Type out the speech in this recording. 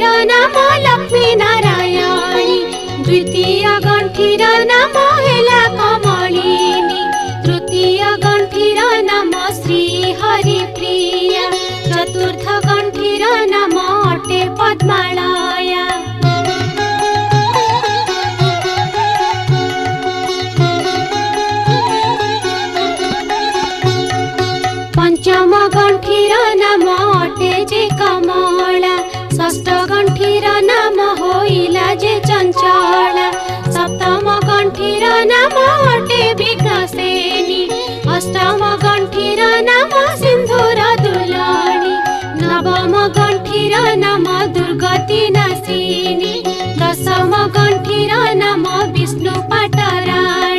नाम लक्ष्मी नारायणी। द्वितीय गंठीर नाम हेला कमलिनी। तृतीय गंठीर नाम श्री हरिप्रिया। चतुर्थ गंठीर नाम अटे पद्मालया। पंचम गंठीर नाम अटे जे कमला। षष्ठ गंठीर नाम होइला जे चंचला। सप्तम गंठीर नाम अटे विघ्नसेनी। अष्टम गंठीर नाम सिंधुर दुलणी। नवम गंठीर नाम दुर्गति नाशिनी। दशम गंठीर नाम विष्णु पाटराणी।